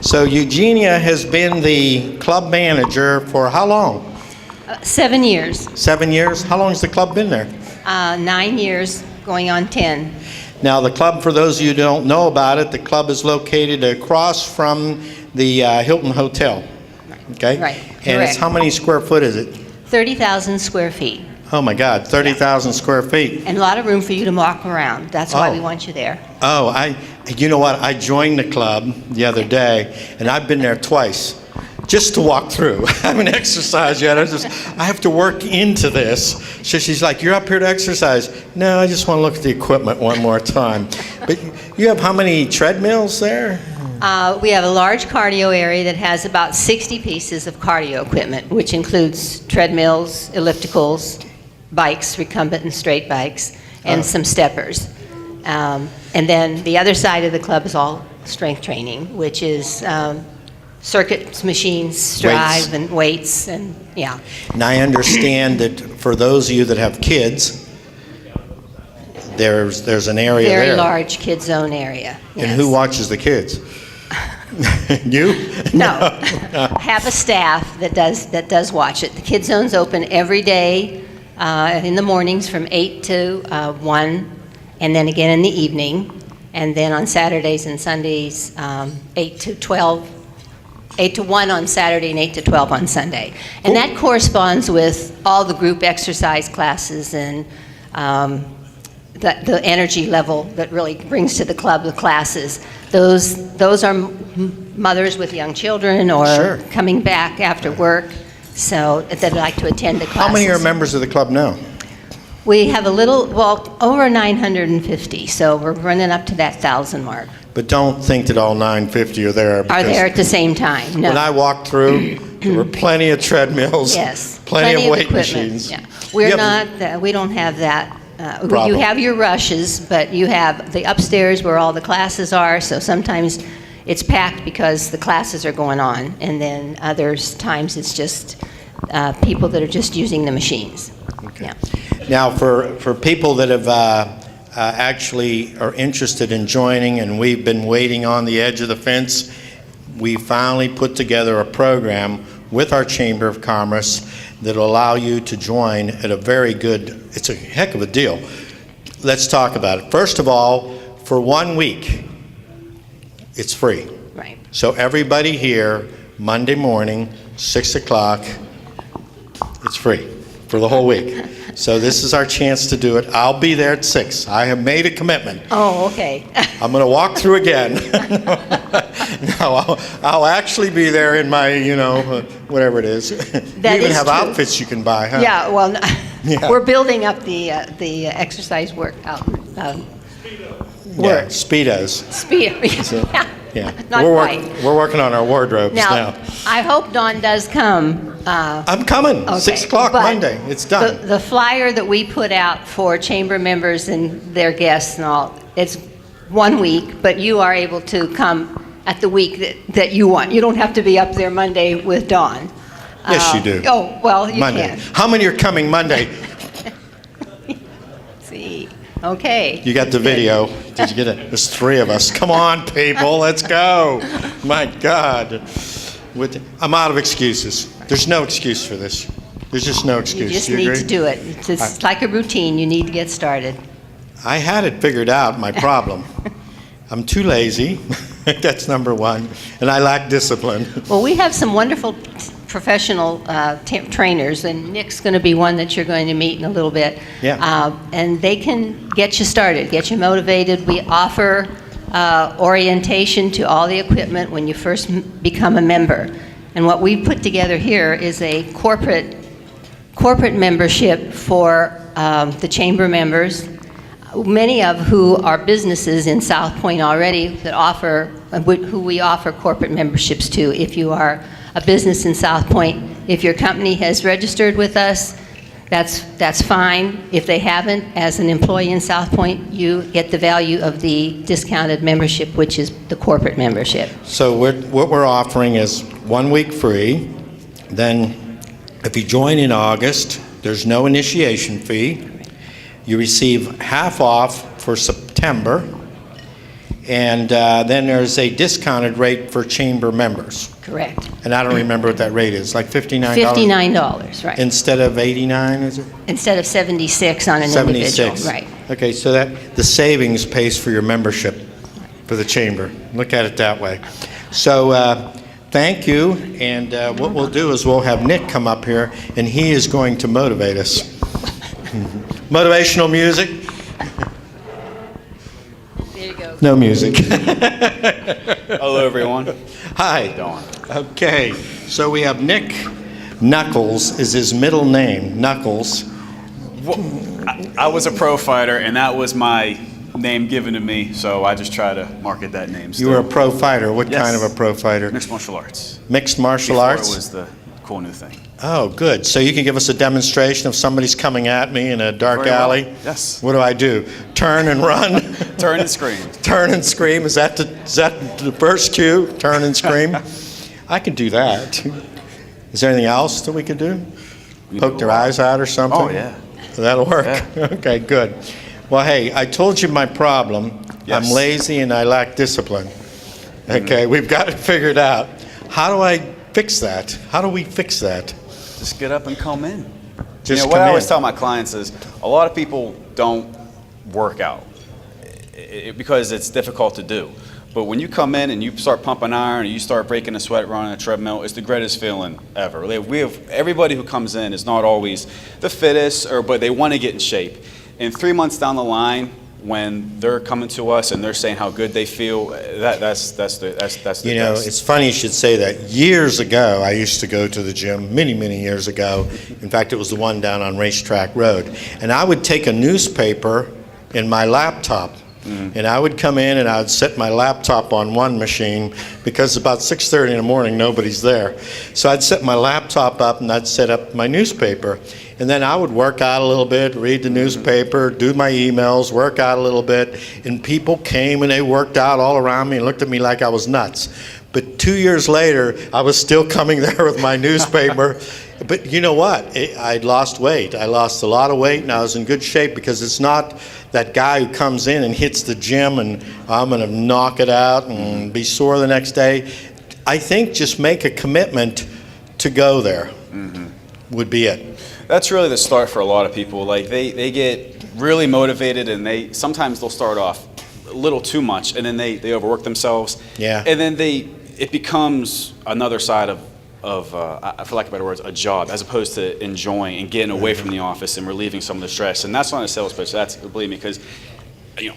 So Eugenia has been the club manager for how long? 7 years. 7 years? How long has the club been there? 9 years, going on 10. Now, the club, for those of you who don't know about it, the club is located across from the Hilton Hotel. Okay? Right. And it's Correct. how many square foot is it? 30,000 square feet. Oh my God, 30,000 square feet. And a lot of room for you to walk around. That's why Oh. we want you there. Oh, you know what? I joined the club the other day, and I've been there twice just to walk through. I haven't exercised yet. I have to work into this. So she's like, "You're up here to exercise." No, I just want to look at the equipment one more time. But you have how many treadmills there? We have a large cardio area that has about 60 pieces of cardio equipment, which includes treadmills, ellipticals, bikes, recumbent and straight bikes, and some steppers. And then the other side of the club is all strength training, which is circuit machines, strive, and weights, and yeah. And I understand that for those of you that have kids, there's an area there. Very large kid zone area. And yes. who watches the kids? You? No. I have a staff that does watch it. The kid zone's open every day in the mornings from 8 to 1, and then again in the evening, and then on Saturdays and Sundays 8 to 12. 8 to 1 on Saturday and 8 to 12 on Sunday. And that corresponds with all the group exercise classes and the energy level that really brings to the club the classes. Those are mothers with young children or Sure. coming back after work, so that like to attend the classes. How many are members of the club now? We have over 950, so we're running up to that 1,000 mark. But don't think that all 950 are there. Are there at the same time? No. When I walked through, there were plenty of treadmills. Yes. Plenty of weight equipment. machines. Yeah. Yeah, We don't have that. You Problem. have your rushes, but you have the upstairs where all the classes are, so sometimes it's packed because the classes are going on, and then others times it's just people that are just using the machines. Okay. Yeah. Now, for people that have actually are interested in joining, and we've been waiting on the edge of the fence, we finally put together a program with our Chamber of Commerce that will allow you to join at a very good, it's a heck of a deal. Let's talk about it. First of all, for 1 week, it's free. Right. So everybody here, Monday morning, 6 o'clock, it's free for the whole week. So this is our chance to do it. I'll be there at 6. I have made a commitment. Oh, okay. I'm going to walk through again. No, I'll actually be there in my, whatever it is. That you even is have true. outfits you can buy, huh? Yeah, well, Yeah. we're building up the exercise workout. Yeah, Work. Speedos. Speed. Yeah. Not quite. We're working on our wardrobes now. I hope Dawn does come. I'm coming. Okay, 6 o'clock but Monday. It's done. The flyer that we put out for chamber members and their guests and all, it's 1 week, but you are able to come at the week that you want. You don't have to be up there Monday with Dawn. Yes, you do. Oh, well, you Monday. can. How many are coming Monday? See, okay. You got the video. Did you get it? There's 3 of us. Come on, people. Let's go. My God. I'm out of excuses. There's no excuse for this. There's just no excuse. You just Do you need agree? to do it. It's like a routine. You need to get started. I had it figured out, my problem. I'm too lazy. That's number one. And I lack discipline. Well, we have some wonderful professional trainers, and Nick's going to be one that you're going to meet in a little bit. Yeah. And they can get you started, get you motivated. We offer orientation to all the equipment when you first become a member. And what we put together here is a corporate membership for the chamber members, many of who are businesses in Southpointe already that who we offer corporate memberships to. If you are a business in Southpointe, if your company has registered with us, that's fine. If they haven't, as an employee in Southpointe, you get the value of the discounted membership, which is the corporate membership. So what we're offering is 1 week free. Then if you join in August, there's no initiation fee. You receive half off for September. And then there's a discounted rate for chamber members. Correct. And I don't remember what that rate is, like $59? $59, right. Instead of 89, is it? Instead of 76 on an 76. individual. Right. Okay, so that the savings pays for your membership for the chamber. Look at it that way. So thank you, and what we'll do is we'll have Nick come up here, and he is going to motivate us. Motivational music. There you go. No music. Hello, everyone. Hi. How you doing? Okay, so we have Nick Knuckles is his middle name, Knuckles. I was a pro fighter, and that was my name given to me, so I just try to market that name. You were a pro fighter. What Yes. kind of a pro fighter? Mixed martial arts. Mixed martial Before arts? it was the cool new thing. Oh, good. So you can give us a demonstration if somebody's coming at me in a dark Very well. alley? Yes. What do I do? Turn and run? Turn and scream. Turn and scream? Is that the first cue? Turn and scream? I can do that. Is there anything else that we could do? Poke their eyes out or something? Oh, yeah. That'll work? Yeah. Okay, good. Well, hey, I told you my problem. Yes. I'm lazy and I lack discipline. Okay, we've got it figured out. How do I fix that? How do we fix that? Just get up and come in. Just What come I always in. tell my clients is a lot of people don't work out because it's difficult to do. But when you come in and you start pumping iron, or you start breaking a sweat running a treadmill, it's the greatest feeling ever. We have everybody who comes in is not always the fittest, but they want to get in shape. And 3 months down the line, when they're coming to us and they're saying how good they feel, that's the You know, best. it's funny you should say that. Years ago, I used to go to the gym, many, many years ago. In fact, it was the one down on Racetrack Road. And I would take a newspaper in my laptop. And I would come in and I would set my laptop on one machine because about 6:30 in the morning, nobody's there. So I'd set my laptop up and I'd set up my newspaper. And then I would work out a little bit, read the newspaper, do my emails, work out a little bit. And people came and they worked out all around me and looked at me like I was nuts. But 2 years later, I was still coming there with my newspaper. But you know what? I'd lost weight. I lost a lot of weight and I was in good shape because it's not that guy who comes in and hits the gym and I'm going to knock it out and be sore the next day. I think just make a commitment to go there would be it. That's really the start for a lot of people. Like they get really motivated and sometimes they'll start off a little too much and then they overwork themselves. Yeah. And then it becomes another side of for lack of better words, a job, as opposed to enjoying and getting away from the office and relieving some of the stress. And that's not a sales pitch. That's, believe me, because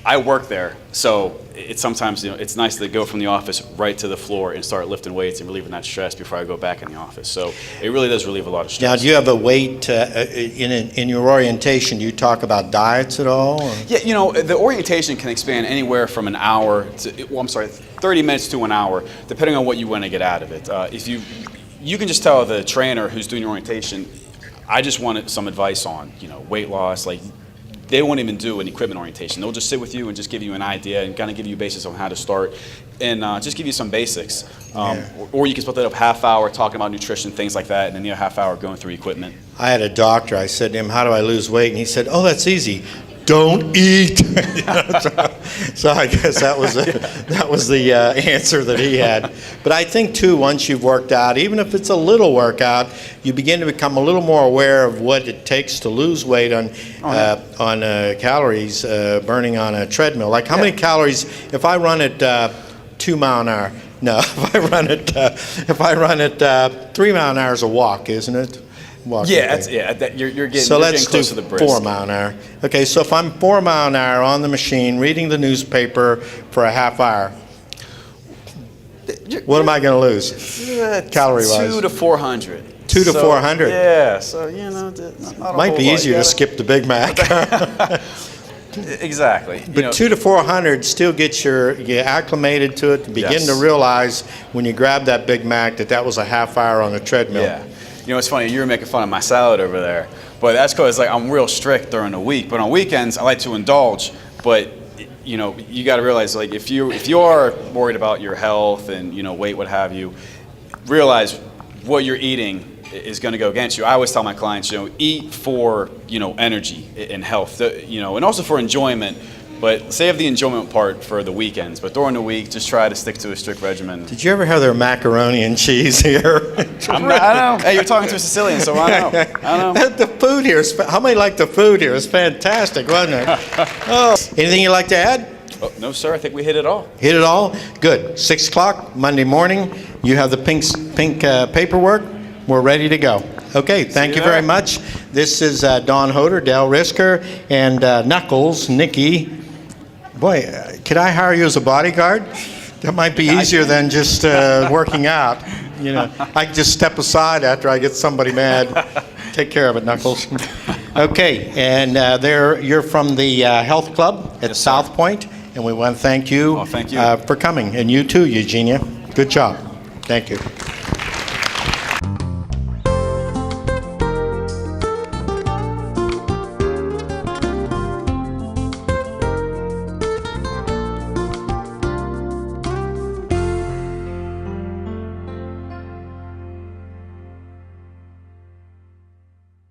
I work there, so it's sometimes it's nice to go from the office right to the floor and start lifting weights and relieving that stress before I go back in the office. So it really does relieve a lot of stress. Now, do you have a weight in your orientation? Do you talk about diets at all? Or? Yeah, the orientation can expand anywhere from an hour to 30 minutes to an hour, depending on what you want to get out of it. If you can just tell the trainer who's doing your orientation, I just wanted some advice on, weight loss. Like, they won't even do an equipment orientation. They'll just sit with you and just give you an idea and kind of give you basis on how to start and just give you some basics. Or you can split that up half hour talking about nutrition, things like that, and then the other half hour going through equipment. I had a doctor. I said to him, "How do I lose weight?" And he said, "Oh, that's easy. Don't eat." So I guess that was the answer that he had. But I think too, once you've worked out, even if it's a little workout, you begin to become a little more aware of what it takes to lose weight on calories burning on a treadmill. Like how many calories if I run at 2 mile an hour? No, if I run at 3 mile an hour is a walk, isn't it? Walking You're getting, so let's close do to the brisk. 4 mile an hour. Okay, so if I'm 4 mile an hour on the machine, reading the newspaper for a half hour, what am I going to lose, calorie-wise? 200 to 400. 200 to 400? Yeah, so, not a Might whole be lot. easier You to gotta- skip the Big Mac. Exactly. But 200 to 400 still gets you acclimated to it, begin Yes. to realize when you grab that Big Mac that was a half hour on the treadmill. Yeah. It's funny, you were making fun of my salad over there, but that's because I'm real strict during the week. But on weekends, I like to indulge. But you got to realize, like, if you are worried about your health and weight, what have you, realize what you're eating is going to go against you. I always tell my clients, eat for energy and health, and also for enjoyment. But save the enjoyment part for the weekends. But during the week, just try to stick to a strict regimen. Did you ever have their macaroni and cheese here? I know. Hey, you're talking to a Sicilian, so I know. I know. The food here is, how many like the food here? It's fantastic, wasn't it? Oh, anything you'd like to add? Oh, no, sir. I think we hit it all. Hit it all? Good. 6 o'clock Monday morning. You have the pink paperwork. We're ready to go. Okay, thank you very much. This is Don Hoder, Dale Risker, and Knuckles, Nikki. Boy, could I hire you as a bodyguard? That might be easier than just working out. You know, I can just step aside after I get somebody mad. Take care of it, Knuckles. Okay, and you're from the health club at Southpointe, and we want to thank you, thank you. For coming. And you too, Eugenia. Good job. Thank you.